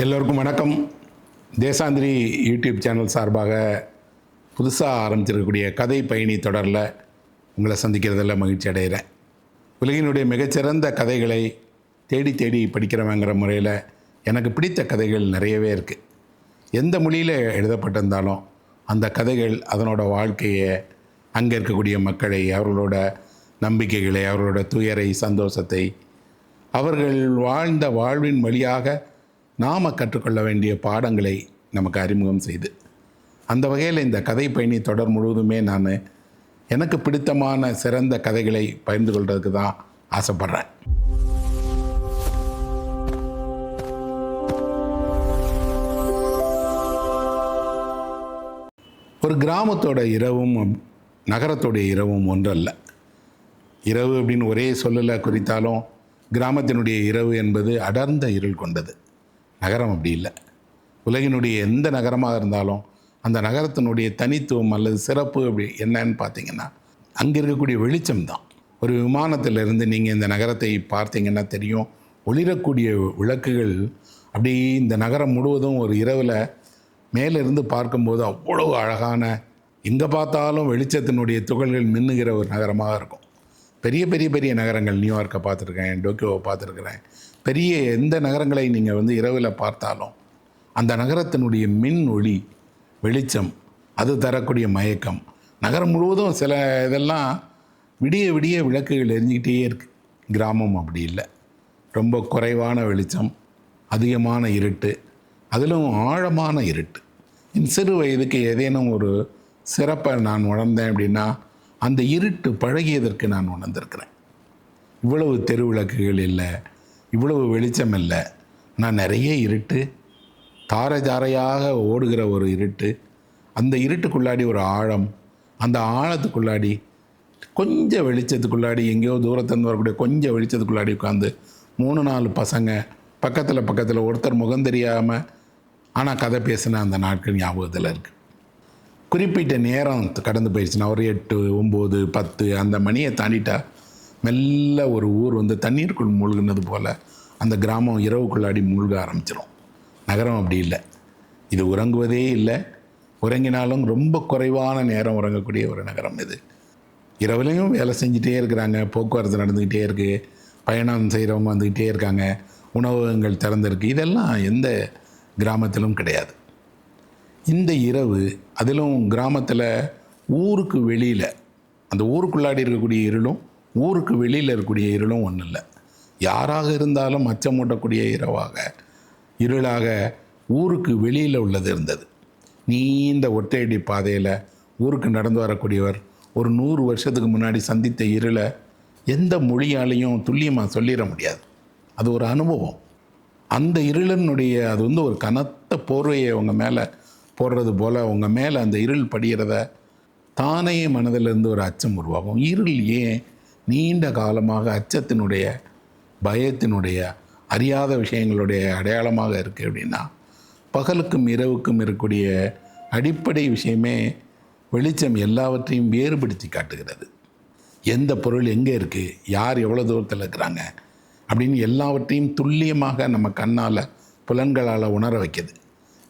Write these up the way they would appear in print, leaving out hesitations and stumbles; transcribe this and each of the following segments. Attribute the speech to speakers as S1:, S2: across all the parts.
S1: எல்லோருக்கும் வணக்கம். தேசாந்திரி YouTube channel சார்பாக புதுசாக ஆரம்பிச்சிருக்கக்கூடிய கதை பயணி தொடரில் உங்களை சந்திக்கிறதில் மகிழ்ச்சி அடைகிறேன். உலகினுடைய மிகச்சிறந்த கதைகளை தேடி தேடி படிக்கிறவங்கிற முறையில் எனக்கு பிடித்த கதைகள் நிறையவே இருக்குது. எந்த மொழியில் எழுதப்பட்டிருந்தாலும் அந்த கதைகள் அதனோட வாழ்க்கையை, அங்கே இருக்கக்கூடிய மக்களை, அவர்களோட நம்பிக்கைகளை, அவர்களோட துயரை, சந்தோஷத்தை, அவர்கள் வாழ்ந்த வாழ்வின் வழியாக நாம் கற்றுக்கொள்ள வேண்டிய பாடங்களை நமக்கு அறிமுகம் செய்து, அந்த வகையில் இந்த கதை பயணி தொடர் முழுவதுமே நான் எனக்கு பிடித்தமான சிறந்த கதைகளை பகிர்ந்து கொள்வதற்கு தான் ஆசைப்பட்றேன். ஒரு கிராமத்தோட இரவும் நகரத்தோடைய இரவும் ஒன்றல்ல. இரவு அப்படின்னு ஒரே சொல்லலை குறித்தாலும் கிராமத்தினுடைய இரவு என்பது அடர்ந்த இருள் கொண்டது. நகரம் அப்படி இல்லை. உலகினுடைய எந்த நகரமாக இருந்தாலும் அந்த நகரத்தினுடைய தனித்துவம் அல்லது சிறப்பு அப்படி என்னன்னு பார்த்தீங்கன்னா, அங்கே இருக்கக்கூடிய வெளிச்சம் தான். ஒரு விமானத்திலிருந்து நீங்கள் இந்த நகரத்தை பார்த்தீங்கன்னா தெரியும், ஒளிரக்கூடிய விளக்குகள் அப்படி இந்த நகரம் முழுவதும் ஒரு இரவில் மேலிருந்து பார்க்கும்போது அவ்வளவு அழகான, எங்கே பார்த்தாலும் வெளிச்சத்தினுடைய துகள்கள் மின்னுகிற ஒரு நகரமாக இருக்கும். பெரிய பெரிய பெரிய நகரங்கள், நியூயார்க்கை பார்த்துருக்கேன், டோக்கியோவை பார்த்துருக்குறேன். பெரிய எந்த நகரங்களை நீங்கள் இரவில் பார்த்தாலும் அந்த நகரத்தினுடைய மின் ஒளி, வெளிச்சம், அது தரக்கூடிய மயக்கம், நகரம் முழுவதும் சில இதெல்லாம் விடிய விடிய விளக்குகள் எரிஞ்சிக்கிட்டே இருக்குது. கிராமம் அப்படி இல்லை. ரொம்ப குறைவான வெளிச்சம், அதிகமான இருட்டு, அதிலும் ஆழமான இருட்டு. என் சிறு வயதுக்கு ஏதேனும் ஒரு சிறப்பை நான் உணர்ந்தேன் அப்படின்னா அந்த இருட்டு பழகியதற்கு நான் உணர்ந்திருக்கிறேன். இவ்வளவு தெரு விளக்குகள் இல்லை, இவ்வளவு வெளிச்சம் இல்லை, நான் நிறைய இருட்டு, தாரை தாரையாக ஓடுகிற ஒரு இருட்டு, அந்த இருட்டுக்குள்ளாடி ஒரு ஆழம், அந்த ஆழத்துக்குள்ளாடி கொஞ்சம் வெளிச்சத்துக்குள்ளாடி எங்கேயோ தூரத்துலேருந்து வரக்கூடிய கொஞ்சம் வெளிச்சத்துக்குள்ளாடி உட்காந்து 3-4 பசங்க பக்கத்தில் ஒருத்தர் முகம் தெரியாமல் ஆனால் கதை பேசின அந்த நாட்கள் ஞாபகத்தில் இருக்குது. குறிப்பிட்ட நேரம் கடந்து போயிடுச்சுன்னா ஒரு 8, 9, 10 அந்த மணியை தாண்டிட்டா மெல்ல ஒரு ஊர் தண்ணீருக்குள் மூழ்கினது போல் அந்த கிராமம் இரவுக்குள்ளாடி மூழ்க ஆரம்பிச்சிடும். நகரம் அப்படி இல்லை. இது உறங்குவதே இல்லை. உறங்கினாலும் ரொம்ப குறைவான நேரம் உறங்கக்கூடிய ஒரு நகரம் இது. இரவுலையும் வேலை செஞ்சிட்டே இருக்கிறாங்க, போக்குவரத்து நடந்துக்கிட்டே இருக்குது, பயணம் செய்கிறவங்க வந்துக்கிட்டே இருக்காங்க, உணவகங்கள் திறந்திருக்கு. இதெல்லாம் எந்த கிராமத்திலும் கிடையாது. இந்த இரவு, அதிலும் கிராமத்தில் ஊருக்கு வெளியில், அந்த ஊருக்குள்ளாடி இருக்கக்கூடிய இருளும் ஊருக்கு வெளியில் இருக்கக்கூடிய இருளும் ஒன்றும் இல்லை. யாராக இருந்தாலும் அச்சமூட்டக்கூடிய இருளாக ஊருக்கு வெளியில் உள்ளது இருந்தது. நீண்ட ஒற்றையடி பாதையில் ஊருக்கு நடந்து வரக்கூடியவர் ஒரு 100 வருஷத்துக்கு முன்னாடி சந்தித்த இருளை எந்த மொழியாலையும் துல்லியமாக சொல்லிட முடியாது. அது ஒரு அனுபவம். அந்த இருளினுடைய அது ஒரு கனத்த போர்வையை உங்கள் மேலே போடுறது போல் உங்கள் மேலே அந்த இருள் படிகிறத தானே மனதிலிருந்து ஒரு அச்சம் உருவாகும். இருள் ஏன் நீண்ட காலமாக அச்சத்தினுடைய, பயத்தினுடைய, அறியாத விஷயங்களுடைய அடையாளமாக இருக்குது அப்படின்னா, பகலுக்கும் இரவுக்கும் இருக்கக்கூடிய அடிப்படை விஷயமே வெளிச்சம் எல்லாவற்றையும் வேறுபடுத்தி காட்டுகிறது. எந்த பொருள் எங்கே இருக்குது, யார் எவ்வளோ தூரத்தில் இருக்கிறாங்க அப்படின்னு எல்லாவற்றையும் துல்லியமாக நம்ம கண்ணால், புலன்களால் உணர வைக்கிது.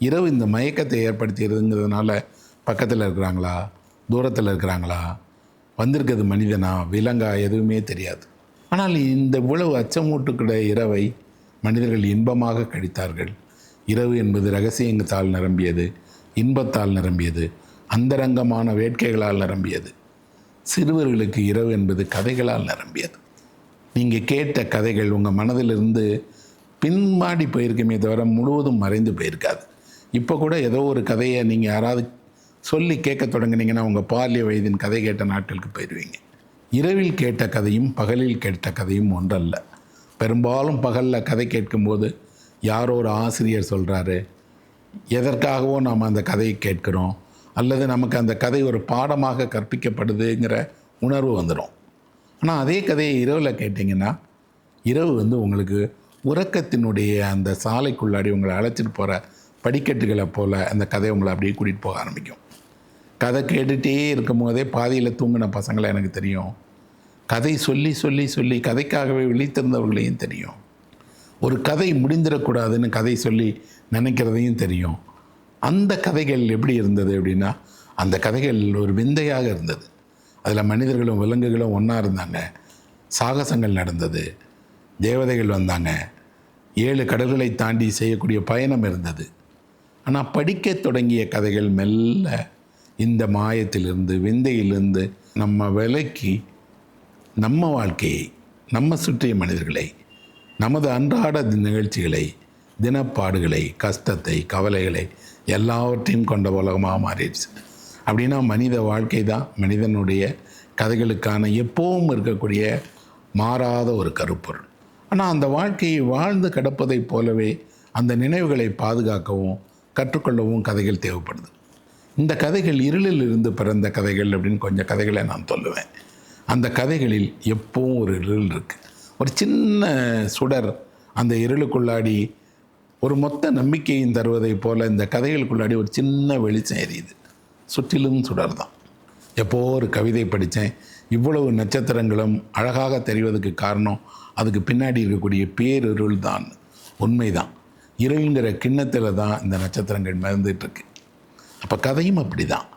S1: இரவு இந்த மயக்கத்தை ஏற்படுத்திடுதுங்கிறதுனால பக்கத்தில் இருக்கிறாங்களா, தூரத்தில் இருக்கிறாங்களா, வந்திருக்கிறது மனிதனா, விலங்கா, எதுவுமே தெரியாது. ஆனால் இந்த இவ்வளவு அச்சமூட்டுக்கிற இரவை மனிதர்கள் இன்பமாக கழித்தார்கள். இரவு என்பது ரகசியங்கத்தால் நிரம்பியது, இன்பத்தால் நிரம்பியது, அந்தரங்கமான வேட்கைகளால் நிரம்பியது. சிறுவர்களுக்கு இரவு என்பது கதைகளால் நிரம்பியது. நீங்கள் கேட்ட கதைகள் உங்கள் மனதிலிருந்து பின்மாடி போயிருக்குமே தவிர முழுவதும் மறைந்து போயிருக்காது. இப்போ கூட ஏதோ ஒரு கதையை நீங்கள் யாராவது சொல்லி கேட்க தொடங்கினீங்கன்னா உங்கள் பால்ய வயதின் கதை கேட்ட நாட்களுக்கு போயிடுவீங்க. இரவில் கேட்ட கதையும் பகலில் கேட்ட கதையும் ஒன்றல்ல. பெரும்பாலும் பகலில் கதை கேட்கும்போது யாரோ ஒரு ஆசிரியர் சொல்கிறாரு, எதற்காகவோ நாம் அந்த கதையை கேட்குறோம், அல்லது நமக்கு அந்த கதை ஒரு பாடமாக கற்பிக்கப்படுதுங்கிற உணர்வு வந்துடும். ஆனால் அதே கதையை இரவில் கேட்டிங்கன்னா, இரவு உங்களுக்கு உறக்கத்தினுடைய அந்த சாலைக்குள்ளாடி உங்களை அழைச்சிட்டு போகிற படிக்கட்டுகளை போல் அந்த கதை உங்களை அப்படியே கூட்டிகிட்டு போக ஆரம்பிக்கும். கதை கேட்டுகிட்டே இருக்கும் போதே பாதியில் தூங்கின பசங்களை எனக்கு தெரியும். கதை சொல்லி சொல்லி சொல்லி கதைக்காகவே விழித்திருந்தவர்களையும் தெரியும். ஒரு கதை முடிந்திடக்கூடாதுன்னு கதை சொல்லி நினைக்கிறதையும் தெரியும். அந்த கதைகள் எப்படி இருந்தது அப்படின்னா, அந்த கதைகள் ஒரு விந்தையாக இருந்தது. அதில் மனிதர்களும் விலங்குகளும் ஒன்றா இருந்தாங்க. சாகசங்கள் நடந்தது. தேவதைகள் வந்தாங்க. 7 கடல்களை தாண்டி செய்யக்கூடிய பயணம் இருந்தது. ஆனால் படிக்க தொடங்கிய கதைகள் மெல்ல இந்த மாயத்திலிருந்து, விந்தையிலிருந்து நம்ம விலக்கி நம்ம வாழ்க்கையை, நம்ம சுற்றிய மனிதர்களை, நமது அன்றாட நிகழ்ச்சிகளை, தினப்பாடுகளை, கஷ்டத்தை, கவலைகளை எல்லாவற்றையும் கொண்ட உலகமாக மாறிடுச்சு. அப்படின்னா மனித வாழ்க்கை தான் மனிதனுடைய கதைகளுக்கான எப்பவும் இருக்கக்கூடிய மாறாத ஒரு கருப்பொருள். ஆனால் அந்த வாழ்க்கையை வாழ்ந்து கிடப்பதைப் போலவே அந்த நினைவுகளை பாதுகாக்கவும் கற்றுக்கொள்ளவும் கதைகள் தேவைப்படுது. இந்த கதைகள் இருளில் இருந்து பிறந்த கதைகள் அப்படின்னு கொஞ்சம் கதைகளை நான் சொல்லுவேன். அந்த கதைகளில் எப்பவும் ஒரு இருள் இருக்குது. ஒரு சின்ன சுடர் அந்த இருளுக்குள்ளாடி ஒரு மொத்த நம்பிக்கையும் தருவதை போல் இந்த கதைகளுக்குள்ளாடி ஒரு சின்ன வெளிச்சம் எரியுது. சுற்றிலும் சுடர் தான். எப்போ ஒரு கவிதை படித்தேன், இவ்வளவு நட்சத்திரங்களும் அழகாக தெரிவதற்கு காரணம் அதுக்கு பின்னாடி இருக்கக்கூடிய பேரிருள் தான். உண்மைதான். இருள்ங்கிற கிண்ணத்தில் தான் இந்த நட்சத்திரங்கள் மிதந்துட்டுருக்கு. அப்போ கதையும் அப்படி தான்.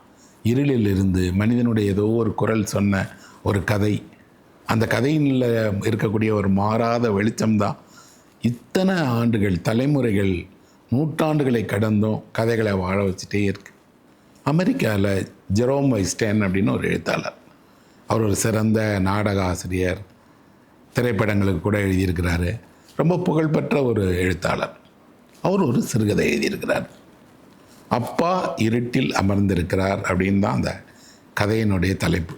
S1: இருளில் இருந்து மனிதனுடைய ஏதோ ஒரு குரல் சொன்ன ஒரு கதை, அந்த கதையில் இருக்கக்கூடிய ஒரு மாறாத வெளிச்சம்தான் இத்தனை ஆண்டுகள், தலைமுறைகள், நூற்றாண்டுகளை கடந்தும் கதைகளை வாழ வச்சுட்டே இருக்கு. அமெரிக்காவில் ஜெரோம் வைஸ்டைன் அப்படின்னு ஒரு எழுத்தாளர். அவர் ஒரு சிறந்த நாடக ஆசிரியர், திரைப்படங்களுக்கு கூட எழுதியிருக்கிறாரு. ரொம்ப புகழ்பெற்ற ஒரு எழுத்தாளர். அவர் ஒரு சிறுகதை எழுதியிருக்கிறார். அப்பா இருட்டில் அமர்ந்திருக்கிறார் அப்படின்னு தான் அந்த கதையினுடைய தலைப்பு.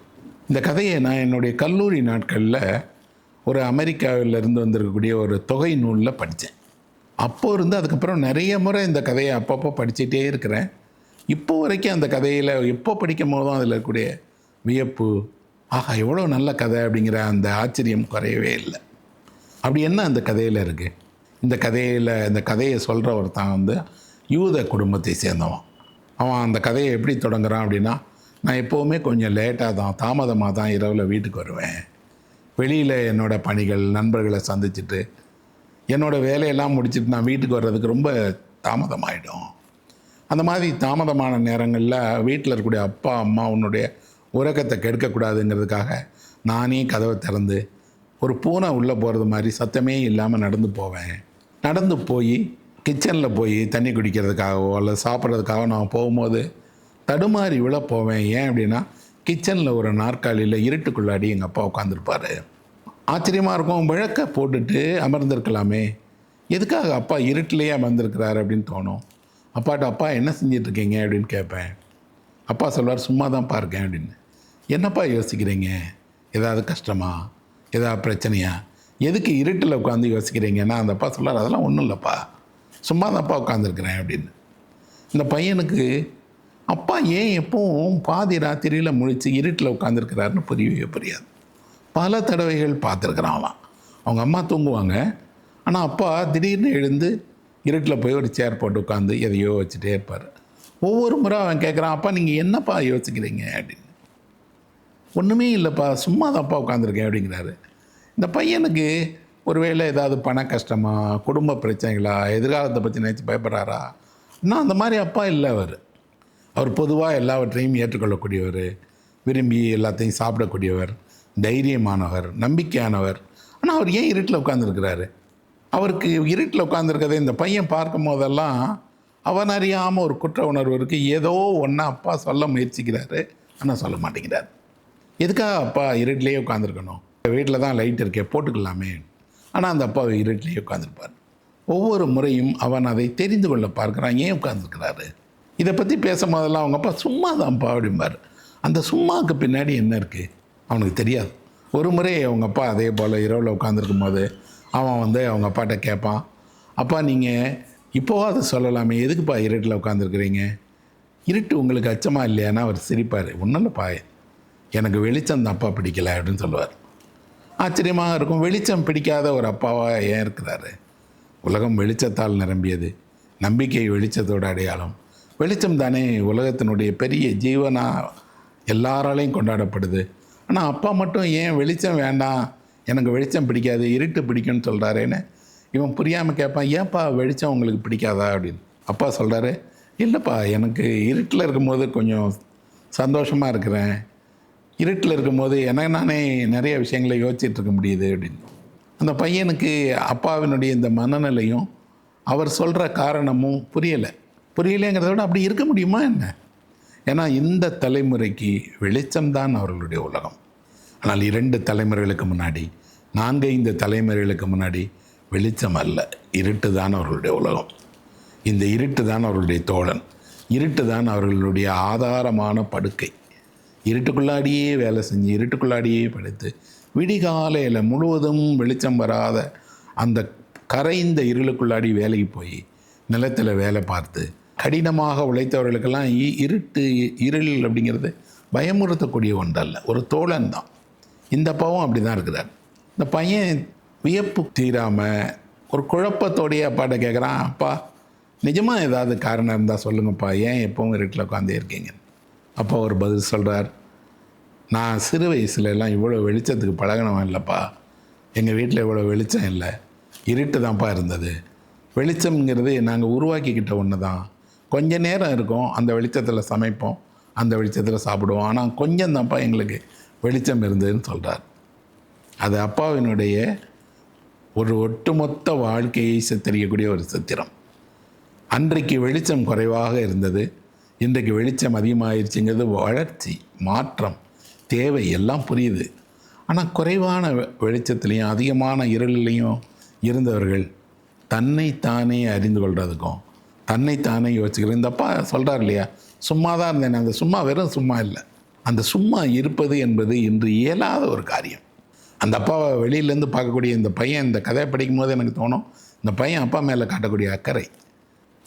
S1: இந்த கதையை நான் என்னுடைய கல்லூரி நாட்களில் ஒரு அமெரிக்காவிலிருந்து வந்திருக்கக்கூடிய ஒரு தொகை நூலில் படித்தேன். அப்போது இருந்து அதுக்கப்புறம் நிறைய முறை இந்த கதையை அப்பப்போ படிச்சுட்டே இருக்கிறேன். இப்போ வரைக்கும் அந்த கதையில் எப்போ படிக்கும் போதும் அதில் இருக்கக்கூடிய வியப்பு, ஆஹா எவ்வளோ நல்ல கதை அப்படிங்கிற அந்த ஆச்சரியம் குறையவே இல்லை. அப்படி என்ன அந்த கதையில் இருக்குது? இந்த கதையை சொல்கிற ஒருத்தன் வந்து யூத குடும்பத்தை சேர்ந்தவன். அவன் அந்த கதையை எப்படி தொடங்குறான் அப்படின்னா, நான் எப்போவுமே கொஞ்சம் லேட்டாக தான், தாமதமாக தான் இரவில் வீட்டுக்கு வருவேன். வெளியில் என்னோடய பணிகள், நண்பர்களை சந்திச்சுட்டு என்னோடய வேலையெல்லாம் முடிச்சுட்டு நான் வீட்டுக்கு வர்றதுக்கு ரொம்ப தாமதமாகிடும். அந்த மாதிரி தாமதமான நேரங்களில் வீட்டில் இருக்கக்கூடிய அப்பா அம்மா உன்னுடைய உறக்கத்தை கெடுக்கக்கூடாதுங்கிறதுக்காக நானே கதவை திறந்து ஒரு பூனை உள்ளே போகிறது மாதிரி சத்தமே இல்லாமல் நடந்து போவேன். நடந்து போய் கிச்சனில் போய் தண்ணி குடிக்கிறதுக்காகவோ அல்லது சாப்பிட்றதுக்காகவோ நான் போகும்போது தடுமாறி விழ போவேன். ஏன் அப்படின்னா, கிச்சனில் ஒரு நாற்காலியில் இருட்டுக்குள்ளாடி எங்கள் அப்பா உட்காந்துருப்பார். ஆச்சரியமாக இருக்கும். விளக்க போட்டுட்டு அமர்ந்திருக்கலாமே, எதுக்காக அப்பா இருட்டிலேயே அமர்ந்திருக்கிறாரு அப்படின்னு தோணும். அப்பாட்ட அப்பா என்ன செஞ்சிட்ருக்கீங்க அப்படின்னு கேட்பேன். அப்பா சொல்வார், சும்மா தான் இருக்கேன் அப்படின்னு. என்னப்பா யோசிக்கிறீங்க? ஏதாவது கஷ்டமா, ஏதாவது பிரச்சனையா, எதுக்கு இருட்டில் உட்காந்து யோசிக்கிறீங்கன்னா அந்த அப்பா சொல்வார், அதெல்லாம் ஒன்றும் இல்லைப்பா, சும்மா தான்ப்பா உட்காந்துருக்குறேன் அப்படின்னு. இந்த பையனுக்கு அப்பா ஏன் எப்பவும் பாதி ராத்திரியில் முழித்து இருட்டில் உட்காந்துருக்கிறாருன்னு புரியவே புரியாது. பல தடவைகள் பார்த்துருக்குறான் அவன். அவங்க அம்மா தூங்குவாங்க, ஆனால் அப்பா திடீர்னு எழுந்து இருட்டில் போய் ஒரு சேர் போட்டு உட்காந்து எதையோ வச்சுட்டே இருப்பார். ஒவ்வொரு முறை அவன் கேட்குறான், அப்பா நீங்கள் என்னப்பா யோசிக்கிறீங்க அப்படின்னு. ஒன்றுமே இல்லைப்பா, சும்மா தான்ப்பா உட்காந்துருக்கேன் அப்படிங்கிறாரு. இந்த பையனுக்கு ஒருவேளை ஏதாவது பண கஷ்டமா, குடும்ப பிரச்சனைகளா, எதிர்காலத்தை பற்றி நினச்சி பயப்படுறாரா? ஆனால் அந்த மாதிரி அப்பா இல்லை. அவர் பொதுவாக எல்லாவற்றையும் ஏற்றுக்கொள்ளக்கூடியவர், விரும்பி எல்லாத்தையும் சாப்பிடக்கூடியவர், தைரியமானவர், நம்பிக்கையானவர். ஆனால் அவர் ஏன் இருட்டில் உட்காந்துருக்கிறாரு? அவருக்கு இருட்டில் உட்காந்துருக்கதை இந்த பையன் பார்க்கும் போதெல்லாம் அவன் அறியாமல் ஒரு குற்ற உணர்வு இருக்குது. ஏதோ ஒன்றா அப்பா சொல்ல முயற்சிக்கிறாரு, ஆனால் சொல்ல மாட்டேங்கிறார். எதுக்காக அப்பா இருட்டிலேயே உட்காந்துருக்கணும்? வீட்டில் தான் லைட் இருக்கே, போட்டுக்கலாமே. ஆனால் அந்த அப்பா இருட்டிலேயே உட்காந்துருப்பார். ஒவ்வொரு முறையும் அவன் அதை தெரிந்து கொள்ள பார்க்குறான், ஏன் உட்காந்துருக்கிறாரு. இதை பற்றி பேசும்போதெல்லாம் அவங்க அப்பா சும்மா தான்ப்பா அப்படிம்பார். அந்த சும்மாவுக்கு பின்னாடி என்ன இருக்குது அவனுக்கு தெரியாது. ஒரு முறை அவங்க அப்பா அதே போல் இரவில் உட்காந்துருக்கும் போது அவன் வந்து அவங்க அப்பாட்ட கேட்பான், அப்பா நீங்கள் இப்போவாது சொல்லலாமே, எதுக்குப்பா இருட்டில் உட்காந்துருக்குறீங்க? இருட்டு உங்களுக்கு அச்சமாக இல்லையானா அவர் சிரிப்பார். ஒன்றும் இல்லைப்பா, எனக்கு வெளிச்சம் தான் அப்பா பிடிக்கலை அப்படின்னு சொல்லுவார். ஆச்சரியமாக இருக்கும். வெளிச்சம் பிடிக்காத ஒரு அப்பாவாக ஏன் இருக்கிறாரு? உலகம் வெளிச்சத்தால் நிரம்பியது. நம்பிக்கை வெளிச்சத்தோட அடையாளம். வெளிச்சம் தானே உலகத்தினுடைய பெரிய ஜீவனாக எல்லாராலையும் கொண்டாடப்படுது. ஆனால் அப்பா மட்டும் ஏன் வெளிச்சம் வேண்டாம், எனக்கு வெளிச்சம் பிடிக்காது, இருட்டு பிடிக்கும்னு சொல்கிறாரேன்னு இவன் புரியாமல் கேட்பான், ஏன்ப்பா வெளிச்சம் உங்களுக்கு பிடிக்காதா அப்படின்னு. அப்பா சொல்கிறாரு, இல்லைப்பா எனக்கு இருட்டில் இருக்கும்போது கொஞ்சம் சந்தோஷமாக இருக்கிறேன், இருட்டில் இருக்கும்போது எனக்கு நானே நிறைய விஷயங்களை யோசிச்சுட்டு இருக்க முடியுது அப்படின்னு. அந்த பையனுக்கு அப்பாவினுடைய இந்த மனநிலையும் அவர் சொல்கிற காரணமும் புரியலைங்கிறத விட அப்படி இருக்க முடியுமா என்ன? ஏன்னா இந்த தலைமுறைக்கு வெளிச்சம்தான் அவர்களுடைய உலகம். ஆனால் 2 தலைமுறைகளுக்கு முன்னாடி, 4-5 தலைமுறைகளுக்கு முன்னாடி வெளிச்சம் அல்ல, இருட்டு தான் அவர்களுடைய உலகம். இந்த இருட்டு தான் அவர்களுடைய தோழன், இருட்டு தான் அவர்களுடைய ஆதாரமான படுக்கை. இருட்டுக்குள்ளாடியே வேலை செஞ்சு, இருட்டுக்குள்ளாடியே படுத்து, விடிகாலையில் முழுவதும் வெளிச்சம் வராத அந்த கரைந்த இருளுக்குள்ளாடி வேலைக்கு போய் நிலத்தில் வேலை பார்த்து கடினமாக உழைத்தவர்களுக்கெல்லாம் இருள் அப்படிங்கிறது பயமுறுத்தக்கூடிய ஒன்றல்ல, ஒரு தோழன் தான். இந்த அப்பாவும் அப்படி தான் இருக்கிறார். இந்த பையன் வியப்பு தீராமல் ஒரு குழப்பத்தோடையே அப்பாட்ட கேட்குறான், அப்பா நிஜமாக ஏதாவது காரணம் இருந்தால் சொல்லுங்கப்பா, ஏன் எப்பவும் இருட்டில் உட்காந்தே இருக்கீங்க? அப்பா ஒரு பதில் சொல்கிறார், நான் சிறு வயசுலலாம் இவ்வளோ வெளிச்சத்துக்கு பழகினவன் இல்லைப்பா, எங்கள் வீட்டில் இவ்வளோ வெளிச்சம் இல்லை, இருட்டு தான்ப்பா இருந்தது. வெளிச்சம்ங்கிறது நாங்கள் உருவாக்கிக்கிட்ட ஒன்று தான். கொஞ்ச நேரம் இருக்கும், அந்த வெளிச்சத்தில் சமைப்போம், அந்த வெளிச்சத்தில் சாப்பிடுவோம், ஆனால் கொஞ்சம் தான்ப்பா எங்களுக்கு வெளிச்சம் இருந்ததுன்னு சொல்கிறார். அது அப்பாவினுடைய ஒரு ஒட்டுமொத்த வாழ்க்கையை சித்தரிக்கக்கூடிய ஒரு சித்திரம். அன்றைக்கு வெளிச்சம் குறைவாக இருந்தது, இன்றைக்கு வெளிச்சம் அதிகமாகிடுச்சுங்கிறது வளர்ச்சி, மாற்றம், தேவை எல்லாம் புரியுது. ஆனால் குறைவான வெளிச்சத்துலேயும் அதிகமான இருளிலையும் இருந்தவர்கள் தன்னைத்தானே அறிந்து கொள்கிறதுக்கும் தன்னைத்தானே யோசிக்கிறது. இந்த அப்பா சொல்கிறார் இல்லையா, சும்மா தான் இருந்தேன், அந்த சும்மா வெறும் சும்மா இல்லை, அந்த சும்மா இருப்பது என்பது இன்று இயலாத ஒரு காரியம். அந்த அப்பாவை வெளியிலேருந்து பார்க்கக்கூடிய இந்த பையன் இந்த கதையை படிக்கும் போது எனக்கு தோணும், இந்த பையன் அப்பா மேலே காட்டக்கூடிய அக்கறை.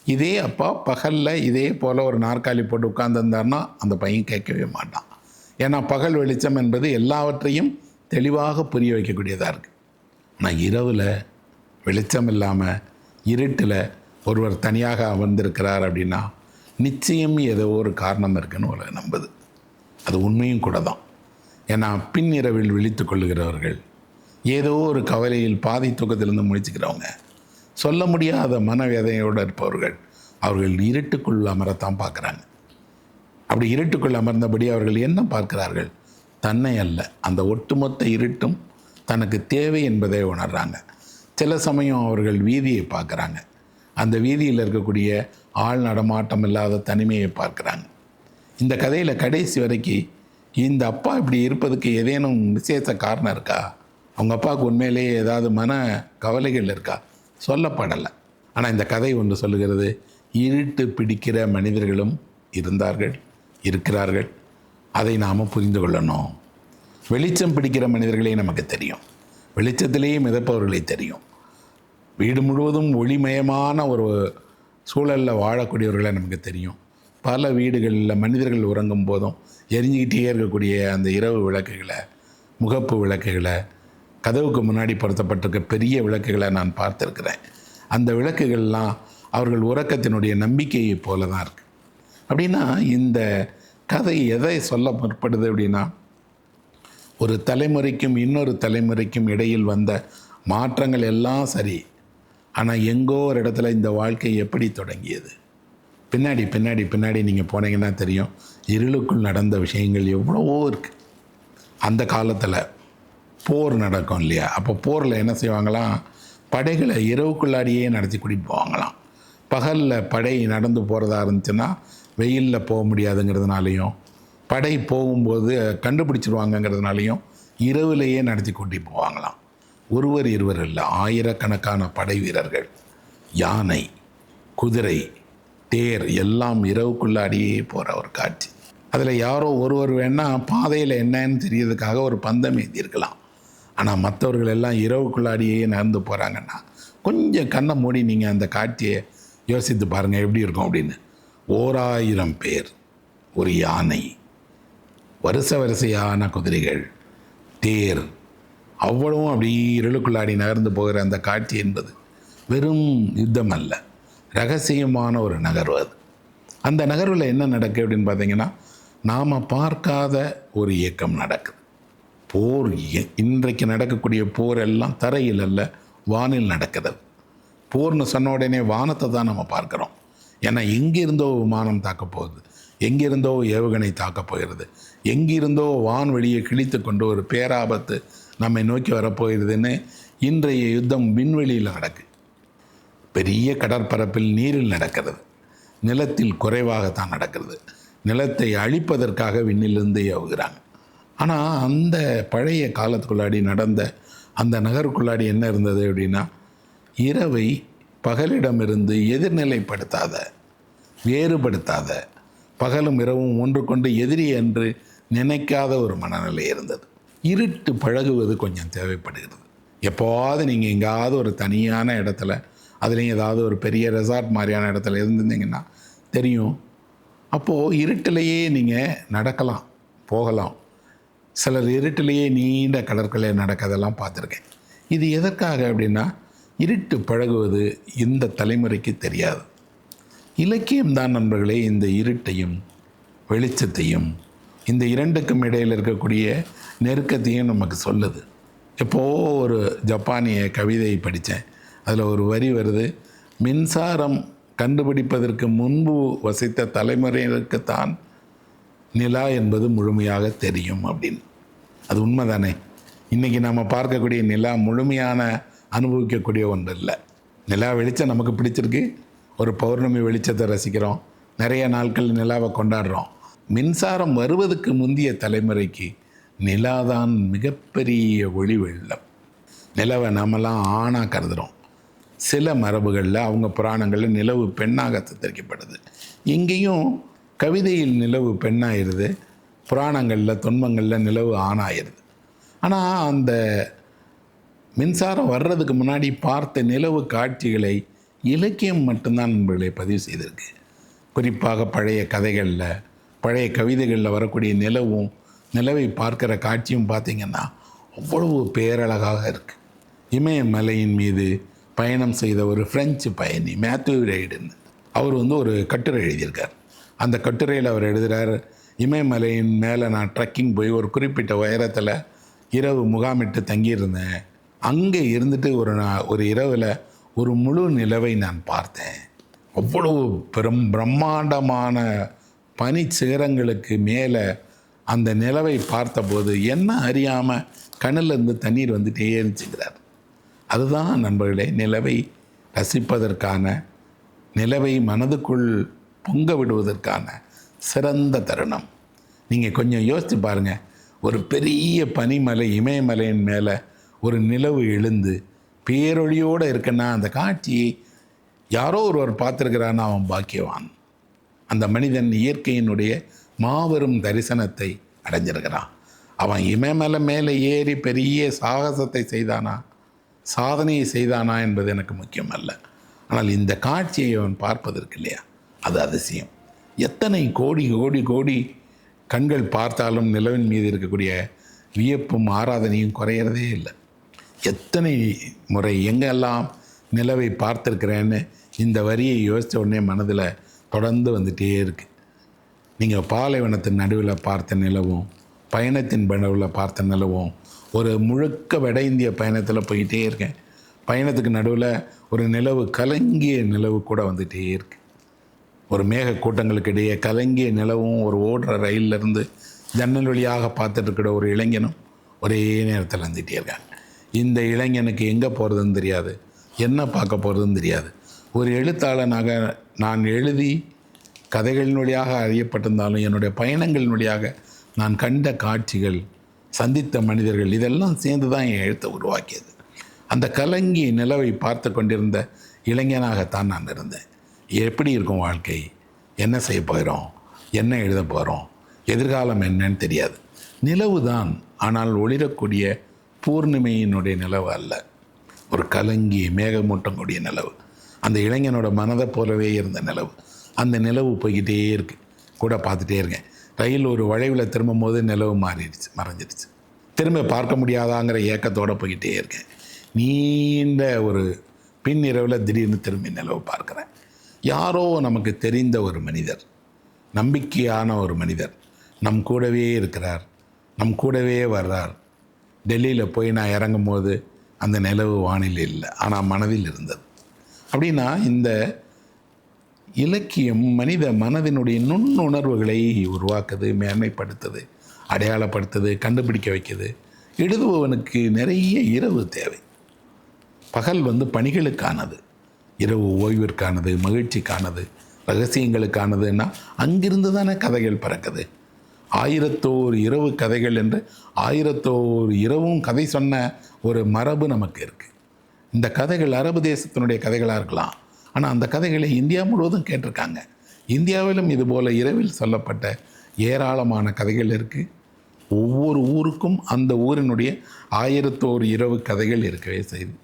S1: இதே அப்பா பகலில் இதே போல் ஒரு நாற்காலி போட்டு உட்கார்ந்துருந்தார்னா அந்த பையன் கேட்கவே மாட்டான். ஏன்னா பகல் வெளிச்சம் என்பது எல்லாவற்றையும் தெளிவாக புரிய வைக்கக்கூடியதாக இருக்குது. ஆனால் இரவில் வெளிச்சம் இல்லாமல் இருட்டில் ஒருவர் தனியாக அமர்ந்திருக்கிறார் அப்படின்னா நிச்சயம் ஏதோ ஒரு காரணம் இருக்குன்னு உலகம் நம்புது. அது உண்மையும் கூட தான். ஏன்னா பின் இரவில் விழித்து கொள்ளுகிறவர்கள், ஏதோ ஒரு கவலையில் பாதி தூக்கத்திலிருந்து முழிச்சுக்கிறவங்க, சொல்ல முடியாத மனவேதனையோடு இருப்பவர்கள், அவர்கள் இருட்டுக்குள் அமரத்தான் பார்க்குறாங்க. அப்படி இருட்டுக்குள் அமர்ந்தபடி அவர்கள் என்ன பார்க்கிறார்கள்? தன்னை அல்ல, அந்த ஒட்டுமொத்த இருட்டும் தனக்கு தேவை என்பதை உணர்கிறாங்க. சில சமயம் அவர்கள் வீதியை பார்க்குறாங்க, அந்த வீதியில் இருக்கக்கூடிய ஆள் நடமாட்டம் இல்லாத தனிமையை பார்க்குறாங்க. இந்த கதையில் கடைசி வரைக்கும் இந்த அப்பா இப்படி இருப்பதுக்கு ஏதேனும் விசேஷ காரணம் இருக்கா? அவங்க அப்பாவுக்கு உண்மையிலேயே ஏதாவது மன கவலைகள் இருக்கா? சொல்லப்படலை. ஆனால் இந்த கதை ஒன்று சொல்லுகிறது, இருட்டு பிடிக்கிற மனிதர்களும் இருந்தார்கள், இருக்கிறார்கள். அதை நாம் புரிந்து கொள்ளணும். வெளிச்சம் பிடிக்கிற மனிதர்களே நமக்கு தெரியும், வெளிச்சத்திலேயே மிதப்பவர்களே தெரியும். வீடு முழுவதும் ஒளிமயமான ஒரு சூழலில் வாழக்கூடியவர்களை நமக்கு தெரியும். பல வீடுகளில் மனிதர்கள் உறங்கும் போதும் எரிஞ்சிக்கிட்டே இருக்கக்கூடிய அந்த இரவு விளக்குகளை, முகப்பு விளக்குகளை, கதவுக்கு முன்னாடி பொருத்தப்பட்டிருக்க பெரிய விளக்குகளை நான் பார்த்துருக்கிறேன். அந்த விளக்குகள்லாம் அவர்கள் உறக்கத்தினுடைய நம்பிக்கையை போல தான் இருக்குது. அப்படின்னா இந்த கதை எதை சொல்ல முற்படுது அப்படின்னா, ஒரு தலைமுறைக்கும் இன்னொரு தலைமுறைக்கும் இடையில் வந்த மாற்றங்கள் எல்லாம் சரி, ஆனால் எங்கோ ஒரு இடத்துல இந்த வாழ்க்கை எப்படி தொடங்கியது, பின்னாடி பின்னாடி பின்னாடி நீங்கள் போனீங்கன்னா தெரியும், இருளுக்குள் நடந்த விஷயங்கள் எவ்வளவோ இருக்குது. அந்த காலத்தில் போர் நடக்கும் இல்லையா, அப்போ போரில் என்ன செய்வாங்களாம், படைகளை இரவுக்குள்ளாடியே நடத்தி கூட்டிகிட்டு போவாங்களாம். பகலில் படை நடந்து போகிறதா இருந்துச்சுன்னா வெயிலில் போக முடியாதுங்கிறதுனாலையும், படை போகும்போது கண்டுபிடிச்சிருவாங்கங்கிறதுனாலையும் இரவுலேயே நடத்தி கூட்டிகிட்டு போவாங்களாம். ஒருவர் இருவர் இல்லை, ஆயிரக்கணக்கான படை வீரர்கள், யானை, குதிரை, தேர் எல்லாம் இரவுக்குள்ளாடியே போகிற ஒரு காட்சி. அதில் யாரோ ஒருவர் வேணால் பாதையில் என்னன்னு தெரியறதுக்காக ஒரு பந்தம் ஏற்றிருக்கலாம். ஆனால் மற்றவர்கள் எல்லாம் இரவுக்குள்ளாடியே நடந்து போகிறாங்கன்னா கொஞ்சம் கண்ணை மூடி நீங்கள் அந்த காட்சியை யோசித்து பாருங்கள் எப்படி இருக்கும் அப்படின்னு. 1000 பேர், ஒரு யானை, வரிசையான குதிரைகள், தேர், அவ்வளவும் அப்படி இருளுக்குள்ளாடி நகர்ந்து போகிற அந்த காட்சி என்பது வெறும் யுத்தம் அல்ல, ரகசியமான ஒரு நகர்வு. அது அந்த நகர்வில் என்ன நடக்குது அப்படின்னு பார்த்தீங்கன்னா, நாம் பார்க்காத ஒரு இயக்கம் நடக்குது. போர், இன்றைக்கு நடக்கக்கூடிய போர் எல்லாம் தரையில் அல்ல, வானில் நடக்கிறது. போர்னு சொன்ன உடனே வானத்தை தான் நம்ம பார்க்குறோம். ஏன்னா எங்கிருந்தோ விமானம் தாக்கப் போகுது, எங்கிருந்தோ ஏவுகணை தாக்கப் போகிறது, எங்கிருந்தோ வான்வெளியை கிழித்து கொண்டு ஒரு பேராபத்து நம்மை நோக்கி வரப்போகிறதுன்னு இன்றைய யுத்தம் விண்வெளியில் நடக்கு. பெரிய கடற்பரப்பில் நீரில் நடக்கிறது, நிலத்தில் குறைவாகத்தான் நடக்கிறது. நிலத்தை அழிப்பதற்காக விண்ணிலிருந்து ஏவுகிறாங்க. ஆனால் அந்த பழைய காலத்துக்குள்ளாடி நடந்த அந்த நகருக்குள்ளாடி என்ன இருந்தது அப்படின்னா, இரவை பகலிடமிருந்து எதிர்நிலைப்படுத்தாத, வேறுபடுத்தாத, பகலும் இரவும் ஒன்று கொண்டு எதிரி என்று நினைக்காத ஒரு மனநிலை இருந்தது. இருட்டு பழகுவது கொஞ்சம் தேவைப்படுகிறது. எப்போவாவது நீங்கள் எங்கேயாவது ஒரு தனியான இடத்துல, அதுலேயும் ஏதாவது ஒரு பெரிய ரெசார்ட் மாதிரியான இடத்துல இருந்திருந்தீங்கன்னா தெரியும். அப்போது இருட்டிலேயே நீங்கள் நடக்கலாம், போகலாம். சிலர் இருட்டிலேயே நீண்ட கடற்கரை நடக்கிறதெல்லாம் பார்த்துருக்கேன். இது எதற்காக அப்படின்னா, இருட்டு பழகுவது இந்த தலைமுறைக்கு தெரியாது. இலக்கியம்தான் நண்பர்களே இந்த இருட்டையும் வெளிச்சத்தையும், இந்த இரண்டுக்கும் இடையில் இருக்கக்கூடிய நெருக்கத்தையும் நமக்கு சொல்லுது. எப்போது ஒரு ஜப்பானிய கவிதை படித்தேன். அதில் ஒரு வரி வருது, மின்சாரம் கண்டுபிடிப்பதற்கு முன்பு வசித்த தலைமுறையினருக்குத்தான் நிலா என்பது முழுமையாக தெரியும் அப்படின்னு. அது உண்மைதானே? இன்றைக்கி நம்ம பார்க்கக்கூடிய நிலா முழுமையான அனுபவிக்கக்கூடிய ஒன்று இல்லை. நிலா வெளிச்சம் நமக்கு பிடிச்சிருக்கு, ஒரு பௌர்ணமி வெளிச்சத்தை ரசிக்கிறோம், நிறைய நாட்கள் நிலாவை கொண்டாடுறோம். மின்சாரம் வருவதற்கு முந்தைய தலைமுறைக்கு நிலாதான் மிகப்பெரிய ஒளி வெள்ளம். நிலவை நாமெல்லாம் ஆணாக கருதுகிறோம். சில மரபுகளில், அவங்க புராணங்களில் நிலவு பெண்ணாக சித்தரிக்கப்படுது. இங்கேயும் கவிதையில் நிலவு பெண்ணாயிருது, புராணங்களில் துன்பங்களில் நிலவு ஆணாயிருது. ஆனால் அந்த மின்சாரம் வர்றதுக்கு முன்னாடி பார்த்த நிலவு காட்சிகளை இலக்கியம் மட்டும்தான் நண்பர்களை பதிவு செய்திருக்கு. குறிப்பாக பழைய கதைகளில், பழைய கவிதைகளில் வரக்கூடிய நிலவும், நிலவை பார்க்குற காட்சியும் பார்த்திங்கன்னா அவ்வளவு பேரழகாக இருக்குது. இமயமலையின் மீது பயணம் செய்த ஒரு ஃப்ரெஞ்சு பயணி மேத்யூ ரைடுன்னு அவர் ஒரு கட்டுரை எழுதியிருக்கார். அந்த கட்டுரையில் அவர் எழுதுகிறார், இமயமலையின் மேலே நான் ட்ரெக்கிங் போய் ஒரு குறிப்பிட்ட உயரத்தில் இரவு முகாமிட்டு தங்கியிருந்தேன். அங்கே இருந்துட்டு ஒரு இரவில் ஒரு முழு நிலவை நான் பார்த்தேன். அவ்வளவு பிரம்மாண்டமான பனி சிகரங்களுக்கு மேலே அந்த நிலவை பார்த்தபோது என்ன அறியாமல் கண்ணிலேருந்து தண்ணீர் வந்துட்டே இருந்துச்சுக்கிறார். அதுதான் நண்பர்களே நிலவை ரசிப்பதற்கான, நிலவை மனதுக்குள் பொங்க விடுவதற்கான சிறந்த தருணம். நீங்கள் கொஞ்சம் யோசித்து பாருங்கள், ஒரு பெரிய பனிமலை இமயமலையின் மேலே ஒரு நிலவு எழுந்து பேரொழியோடு இருக்குன்னா அந்த காட்சியை யாரோ ஒருவர் பார்த்துருக்கிறான்னு அவன் பாக்கியவான். அந்த மனிதன் இயற்கையினுடைய மாபெரும் தரிசனத்தை அடைஞ்சிருக்கிறான். அவன் இமயமலை மேலே ஏறி பெரிய சாகசத்தை செய்தானா, சாதனையை செய்தானா என்பது எனக்கு முக்கியம் அல்ல. ஆனால் இந்த காட்சியை அவன் பார்ப்பதற்கு இல்லையா, அது அதிசயம். எத்தனை கோடி கோடி கோடி கண்கள் பார்த்தாலும் நிலவின் மீது இருக்கக்கூடிய வியப்பும் ஆராதனையும் குறையிறதே இல்லை. எத்தனை முறை எங்கெல்லாம் நிலவை பார்த்துருக்கிறேன்னு இந்த வரியை யோசித்த உடனே மனதில் தொடர்ந்து வந்துகிட்டே இருக்குது. நீங்கள் பாலைவனத்தின் நடுவில் பார்த்த நிலவும், பயணத்தின் நடுவில் பார்த்த நிலவும், ஒரு முழுக்க வட இந்திய பயணத்தில் போயிட்டே இருக்கேன். பயணத்துக்கு நடுவில் ஒரு நிலவு, கலங்கிய நிலவு கூட வந்துகிட்டே இருக்குது. ஒரு மேக கூட்டங்களுக்கு இடையே கலங்கிய நிலவும், ஒரு ஓடுற ரயிலிருந்து ஜன்னல் வழியாக பார்த்துட்டு ஒரு இளைஞனும் ஒரே நேரத்தில் வந்துகிட்டே இருக்காங்க. இந்த இளைஞனுக்கு எங்கே போகிறதுன்னு தெரியாது, என்ன பார்க்க போகிறதுன்னு தெரியாது. ஒரு எழுத்தாளனாக நான் எழுதி கதைகளின் வழியாக அறியப்பட்டிருந்தாலும் என்னுடைய பயணங்களின் வழியாக நான் கண்ட காட்சிகள், சந்தித்த மனிதர்கள், இதெல்லாம் சேர்ந்து தான் என் எழுத்தை உருவாக்கியது. அந்த கலங்கிய நிலவை பார்த்து கொண்டிருந்த இளைஞனாகத்தான் நான் இருந்தேன். எப்படி இருக்கும் வாழ்க்கை, என்ன செய்ய போகிறோம், என்ன எழுத போகிறோம், எதிர்காலம் என்னன்னு தெரியாது. நிலவு தான், ஆனால் ஒளிரக்கூடிய பூர்ணிமையினுடைய நிலவு அல்ல, ஒரு கலங்கிய மேகமூட்டம் கூடிய நிலவு. அந்த இளைஞனோட மனதை போலவே இருந்த நிலவு. அந்த நிலவு போய்கிட்டே இருக்குது, கூட பார்த்துட்டே இருக்கேன். ரயில் ஒரு வளைவில் திரும்பும் போது நிலவு மறைஞ்சிடுச்சு. திரும்ப பார்க்க முடியாதாங்கிற ஏக்கத்தோடு போய்கிட்டே இருக்கேன். நீண்ட ஒரு பின் இரவில் திடீர்னு திரும்பி நிலவு பார்க்குறேன். யாரோ நமக்கு தெரிந்த ஒரு மனிதர், நம்பிக்கையான ஒரு மனிதர் நம் கூடவே இருக்கிறார், நம் கூடவே வர்றார். டெல்லியில் போய் நான் இறங்கும் போது அந்த நிலவு வானில் இல்லை, ஆனால் மனதில் இருந்தது. அப்படின்னா இந்த இலக்கியம் மனித மனதினுடைய நுண்ணுணர்வுகளை உருவாக்குது, மேன்மைப்படுத்துது, அடையாளப்படுத்துது, கண்டுபிடிக்க வைக்குது. எழுதுபவனுக்கு நிறைய இரவு தேவை. பகல் பணிகளுக்கானது, இரவு ஓய்விற்கானது, மகிழ்ச்சிக்கானது, ரகசியங்களுக்கானதுன்னா அங்கிருந்து தானே கதைகள் பிறக்குது. 1001 இரவு கதைகள் என்று 1001 இரவும் கதை சொன்ன ஒரு மரபு நமக்கு இருக்குது. இந்த கதைகள் அரபு தேசத்தினுடைய கதைகளாக இருக்கலாம், ஆனால் அந்த கதைகளை இந்தியா முழுவதும் கேட்டிருக்காங்க. இந்தியாவிலும் இதுபோல் இரவில் சொல்லப்பட்ட ஏராளமான கதைகள் இருக்குது. ஒவ்வொரு ஊருக்கும் அந்த ஊரினுடைய 1001 இரவு கதைகள் இருக்கவே செய்யுது.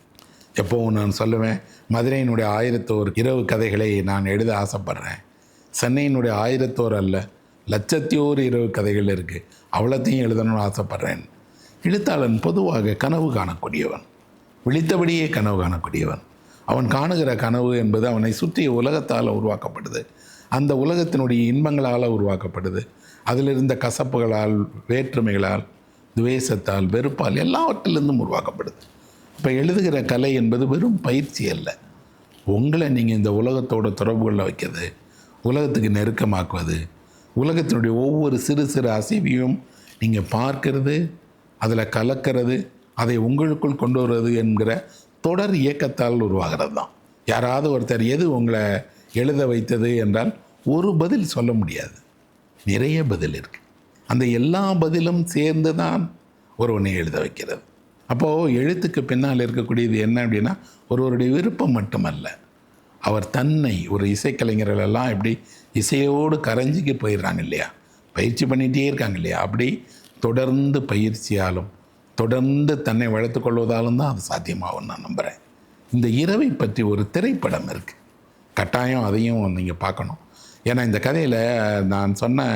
S1: எப்போவும் நான் சொல்லுவேன், மதுரையினுடைய 1001 இரவு கதைகளை நான் எழுத ஆசைப்பட்றேன். சென்னையினுடைய 1001 அல்ல, 1,00,001 இரவு கதைகள் இருக்குது, அவ்வளோத்தையும் எழுதணும்னு ஆசைப்பட்றேன். எழுத்தாளன் பொதுவாக கனவு காணக்கூடியவன், விழித்தபடியே கனவு காணக்கூடியவன். அவன் காணுகிற கனவு என்பது அவனை சுற்றிய உலகத்தால் உருவாக்கப்படுது, அந்த உலகத்தினுடைய இன்பங்களால் உருவாக்கப்படுது, அதில் இருந்த கசப்புகளால், வேற்றுமைகளால், துவேஷத்தால், வெறுப்பால் எல்லாவற்றிலிருந்தும் உருவாக்கப்படுது. இப்போ எழுதுகிற கலை என்பது வெறும் பயிற்சி அல்ல. உங்களை நீங்கள் இந்த உலகத்தோட தொடர்புகளில் வைக்கிறது, உலகத்துக்கு நெருக்கமாக்குவது, உலகத்தினுடைய ஒவ்வொரு சிறு சிறு அசைவையும் நீங்கள் பார்க்கறது, அதில் கலக்கிறது, அதை உங்களுக்குள் கொண்டு வருவது என்கிற தொடர் இயக்கத்தால் உருவாகிறது தான். யாராவது ஒருத்தர் எது உங்களை எழுத வைத்தது என்றால் ஒரு பதில் சொல்ல முடியாது, நிறைய பதில் இருக்குது. அந்த எல்லா பதிலும் சேர்ந்து தான் ஒருவனை எழுத வைக்கிறது. அப்போது எழுத்துக்கு பின்னால் இருக்கக்கூடியது என்ன அப்படின்னா, ஒருவருடைய விருப்பம் மட்டுமல்ல, அவர் தன்னை ஒரு இசைக்கலைஞர்களெல்லாம் எப்படி இசையோடு கரைஞ்சிக்கு போயிடுறாங்க இல்லையா, பயிற்சி பண்ணிகிட்டே இருக்காங்க இல்லையா, அப்படி தொடர்ந்து பயிற்சியாலும் தொடர்ந்து தன்னை வளர்த்து கொள்வதாலும் தான் அது சாத்தியமாகும் நான் நம்புகிறேன். இந்த இரவை பற்றி ஒரு திரைப்படம் இருக்குது, கட்டாயம் அதையும் நீங்கள் பார்க்கணும். ஏன்னா இந்த கதையில் நான் சொன்ன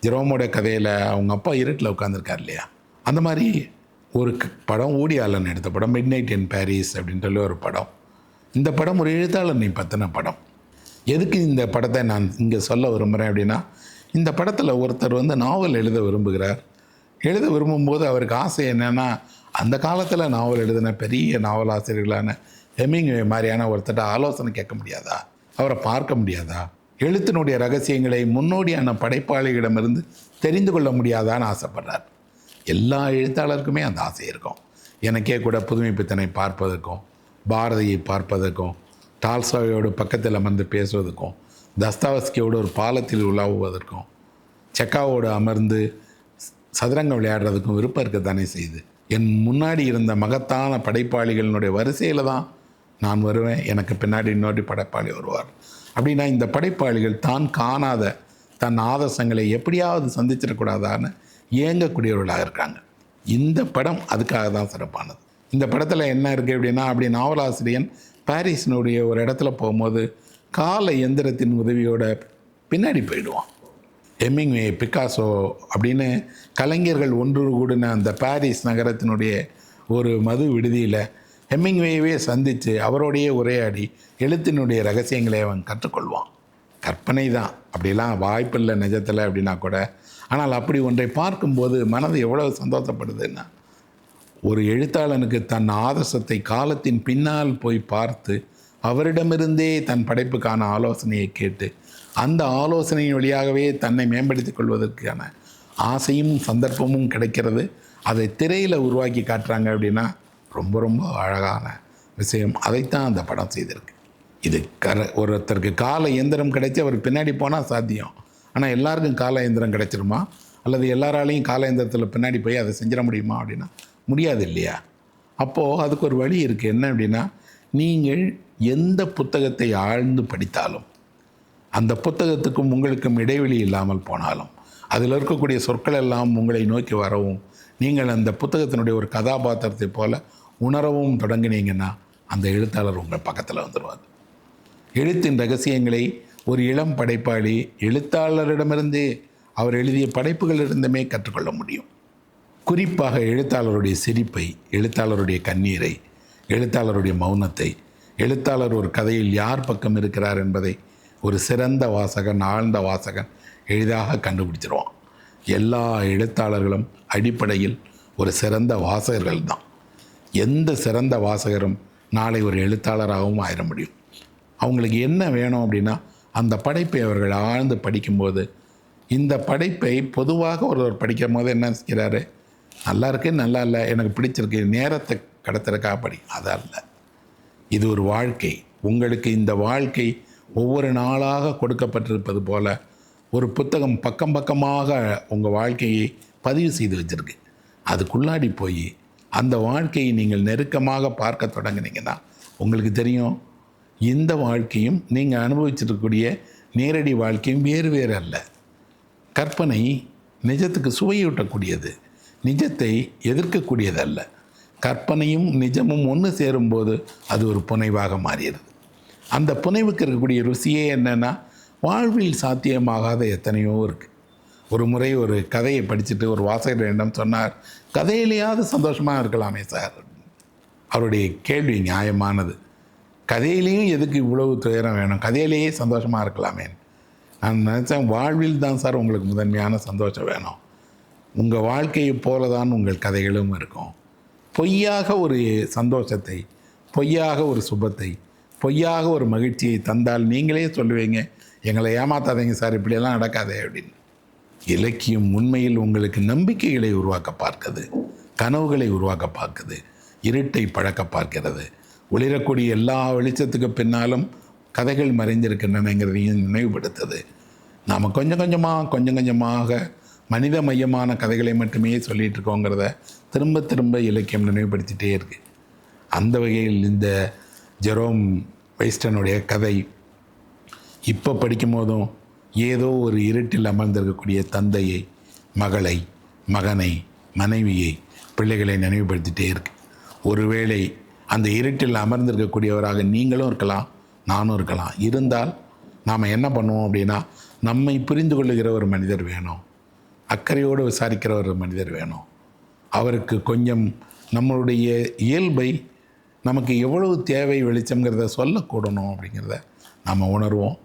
S1: ஜெரோமோட கதையில் அவங்க அப்பா இருட்டில் உட்காந்துருக்கார் இல்லையா, அந்த மாதிரி ஒரு படம் ஊடி ஆலன் எடுத்த படம் மிட் நைட் இன் பாரிஸ் அப்படின்ட்டு ஒரு படம். இந்த படம் ஒரு எழுத்தாளனை பற்றின படம். எதுக்கு இந்த படத்தை நான் இங்கே சொல்ல விரும்புகிறேன் அப்படின்னா, இந்த படத்தில் ஒருத்தர் நாவல் எழுத விரும்புகிறார். எழுத விரும்பும்போது அவருக்கு ஆசை என்னென்னா, அந்த காலத்தில் நாவல் எழுதின பெரிய நாவலாசிரியர்களான ஹெமிங்வே மாதிரியான ஒருத்தட்ட ஆலோசனை கேட்க முடியாதா, அவரை பார்க்க முடியாதா, எழுத்தினுடைய ரகசியங்களை முன்னோடியான படைப்பாளிகளிடமிருந்து தெரிந்து கொள்ள முடியாதான்னு ஆசைப்படுறார். எல்லா எழுத்தாளருக்குமே அந்த ஆசை இருக்கும். எனக்கே கூட புதுமைப்பித்தனை பார்ப்பதற்கும், பாரதியை பார்ப்பதற்கும், டால்ஸ்டாயோடு பக்கத்தில் அமர்ந்து பேசுவதற்கும், தஸ்தாவஸ்கியோடு ஒரு பாலத்தில் உலாவுவதற்கும், செக்காவோடு அமர்ந்து சதுரங்கம் விளையாடுறதுக்கும் விருப்பம் இருக்கத்தானே செய்யுது. என் முன்னாடி இருந்த மகத்தான படைப்பாளிகளினுடைய வரிசையில் தான் நான் வருவேன், எனக்கு பின்னாடி இன்னொரு படைப்பாளி வருவார். அப்படின்னா இந்த படைப்பாளிகள் தான் காணாத தன் ஆதர்சங்களை எப்படியாவது சந்திச்சிடக்கூடாதான்னு இயங்கக்கூடியவர்களாக இருக்காங்க. இந்த படம் அதுக்காக தான் சிறப்பானது. இந்த படத்தில் என்ன இருக்குது அப்படின்னா, அப்படி நாவலாசிரியன் பாரிஸினுடைய ஒரு இடத்துல போகும்போது கால எந்திரத்தின் உதவியோட பின்னாடி போயிடுவான். ஹெமிங்வே, பிக்காசோ அப்படின்னு கலைஞர்கள் ஒன்று கூடின அந்த பாரிஸ் நகரத்தினுடைய ஒரு மது விடுதியில் ஹெமிங்வேவே சந்தித்து அவரோடையே உரையாடி எழுத்தினுடைய ரகசியங்களை அவன் கற்றுக்கொள்வான். கற்பனை தான், அப்படிலாம் வாய்ப்பில்லை நிஜத்தில் அப்படின்னா கூட. ஆனால் அப்படி ஒன்றை பார்க்கும்போது மனது எவ்வளவு சந்தோஷப்படுதுன்னா, ஒரு எழுத்தாளனுக்கு தன் ஆதர்சத்தை காலத்தின் பின்னால் போய் பார்த்து அவரிடமிருந்தே தன் படைப்புக்கான ஆலோசனையை கேட்டு அந்த ஆலோசனையின் வழியாகவே தன்னை மேம்படுத்திக் கொள்வதற்கான ஆசையும் சந்தர்ப்பமும் கிடைக்கிறது. அதை திரையில் உருவாக்கி காட்டுறாங்க அப்படின்னா ரொம்ப ரொம்ப அழகான விஷயம். அதைத்தான் அந்த படம் செய்திருக்கு. இது ஒருத்தருக்கு கால இயந்திரம் கிடைச்சி அவர் பின்னாடி போனால் சாத்தியம். ஆனால் எல்லாருக்கும் கால இயந்திரம் கிடைச்சிருமா, அல்லது எல்லாராலையும் கால இயந்திரத்தில் பின்னாடி போய் அதை செஞ்சிட முடியுமா அப்படின்னா முடியாது இல்லையா. அப்போது அதுக்கு ஒரு வழி இருக்குது. என்ன அப்படின்னா, நீங்கள் எந்த புத்தகத்தை ஆழ்ந்து படித்தாலும், அந்த புத்தகத்துக்கும் உங்களுக்கும் இடைவெளி இல்லாமல் போனாலும், அதில் இருக்கக்கூடிய சொற்கள் எல்லாம் உங்களை நோக்கி வரவும், நீங்கள் அந்த புத்தகத்தினுடைய ஒரு கதாபாத்திரத்தை போல உணரவும் தொடங்கினீங்கன்னா அந்த எழுத்தாளர் உங்கள் பக்கத்தில் வந்துடுவார். எழுத்தின் ரகசியங்களை ஒரு இளம் படைப்பாளி எழுத்தாளரிடமிருந்தே அவர் எழுதிய படைப்புகளிலிருந்துமே கற்றுக்கொள்ள முடியும். குறிப்பாக எழுத்தாளருடைய சிரிப்பை, எழுத்தாளருடைய கண்ணீரை, எழுத்தாளருடைய மௌனத்தை, எழுத்தாளர் ஒரு கதையில் யார் பக்கம் இருக்கிறார் என்பதை ஒரு சிறந்த வாசகன், ஆழ்ந்த வாசகன் எளிதாக கண்டுபிடிச்சிருவான். எல்லா எழுத்தாளர்களும் அடிப்படையில் ஒரு சிறந்த வாசகர்கள் தான். எந்த சிறந்த வாசகரும் நாளை ஒரு எழுத்தாளராகவும் ஆயிட முடியும். அவங்களுக்கு என்ன வேணும் அப்படின்னா அந்த படைப்பை அவர்கள் ஆழ்ந்து படிக்கும்போது, இந்த படைப்பை பொதுவாக ஒருவர் படிக்கும் போது என்ன செய்கிறாரு, நல்லா இருக்கு, நல்லா இல்லை, எனக்கு பிடிச்சிருக்கு, நேரத்தை கடத்துறதுக்காக படி. அதல்ல, இது ஒரு வாழ்க்கை. உங்களுக்கு இந்த வாழ்க்கை ஒவ்வொரு நாளாக கொடுக்கப்பட்டிருப்பது போல ஒரு புத்தகம் பக்கம் பக்கமாக உங்கள் வாழ்க்கையை பதிவு செய்து வச்சுருக்கு. அதுக்குள்ளாடி போய் அந்த வாழ்க்கையை நீங்கள் நெருக்கமாக பார்க்க தொடங்குனீங்கன்னா உங்களுக்கு தெரியும், இந்த வாழ்க்கையும் நீங்கள் அனுபவிச்சிருக்கக்கூடிய நேரடி வாழ்க்கையும் வேறு வேறு அல்ல. கற்பனை நிஜத்துக்கு சுவையூட்டக்கூடியது, நிஜத்தை எதிர்க்கக்கூடியது அல்ல. கற்பனையும் நிஜமும் ஒன்று சேரும்போது அது ஒரு புனைவாக மாறிடுது. அந்த புனைவுக்கு இருக்கக்கூடிய ருசியே என்னென்னா, வாழ்வில் சாத்தியமாகாத எத்தனையோ இருக்குது. ஒரு முறை ஒரு கதையை படிச்சுட்டு ஒரு வாசகர் என்னிடம் சொன்னார், கதையிலேயாவது சந்தோஷமாக இருக்கலாமே சார். அவருடைய கேள்வி நியாயமானது. கதையிலையும் எதுக்கு இவ்வளவு துயரம் வேணும், கதையிலேயே சந்தோஷமாக இருக்கலாமே. நான் நினச்சேன், வாழ்வில் தான் சார் உங்களுக்கு முதன்மையான சந்தோஷம் வேணும். உங்கள் வாழ்க்கையை போல தான் உங்கள் கதைகளும் இருக்கும். பொய்யாக ஒரு சந்தோஷத்தை, பொய்யாக ஒரு சுபத்தை, பொய்யாக ஒரு மகிழ்ச்சியை தந்தால் நீங்களே சொல்லுவீங்க, எங்களை ஏமாத்தாதீங்க சார், இப்படியெல்லாம் நடக்காதே அப்படின்னு. இலக்கியம் உண்மையில் உங்களுக்கு நம்பிக்கைகளை உருவாக்க பார்க்குது, கனவுகளை உருவாக்க பார்க்குது, இருட்டை பழக்க பார்க்கிறது. ஒளிரக்கூடிய எல்லா வெளிச்சத்துக்கு பின்னாலும் கதைகள் மறைந்திருக்கின்றனங்கிறதையும் நினைவுபடுத்துது. நாம் கொஞ்சம் கொஞ்சமாக மனித மையமான கதைகளை மட்டுமே சொல்லிகிட்டு இருக்கோங்கிறத திரும்ப திரும்ப இலக்கியம் நினைவுபடுத்திகிட்டே இருக்குது. அந்த வகையில் இந்த ஜெரோம் வெய்ஸ்டனுடைய கதை இப்போ படிக்கும் போதும் ஏதோ ஒரு இருட்டில் அமர்ந்திருக்கக்கூடிய தந்தையை, மகளை, மகனை, மனைவியை, பிள்ளைகளை நினைவுபடுத்திகிட்டே இருக்கு. ஒருவேளை அந்த இருட்டில் அமர்ந்திருக்கக்கூடியவராக நீங்களும் இருக்கலாம், நானும் இருக்கலாம். இருந்தால் நாம் என்ன பண்ணுவோம் அப்படின்னா, நம்மை புரிந்து கொள்ளுகிற ஒரு மனிதர் வேணும், அக்கறையோடு விசாரிக்கிற ஒரு மனிதர் வேணும். அவருக்கு கொஞ்சம் நம்மளுடைய இயல்பை, நமக்கு எவ்வளவு தேவை வெளிச்சங்கிறத சொல்லக்கூடணும் அப்படிங்கிறத நாம் உணர்வோம்.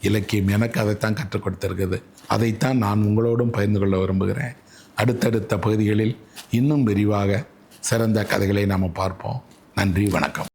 S1: இலக்கியம் எனக்கு அதைத்தான் கற்றுக் கொடுத்திருக்குது. அதைத்தான் நான் உங்களோடும் பகிர்ந்து கொள்ள விரும்புகிறேன். அடுத்தடுத்த பகுதிகளில் இன்னும் விரிவாக சிறந்த கதைகளை நாம் பார்ப்போம். நன்றி, வணக்கம்.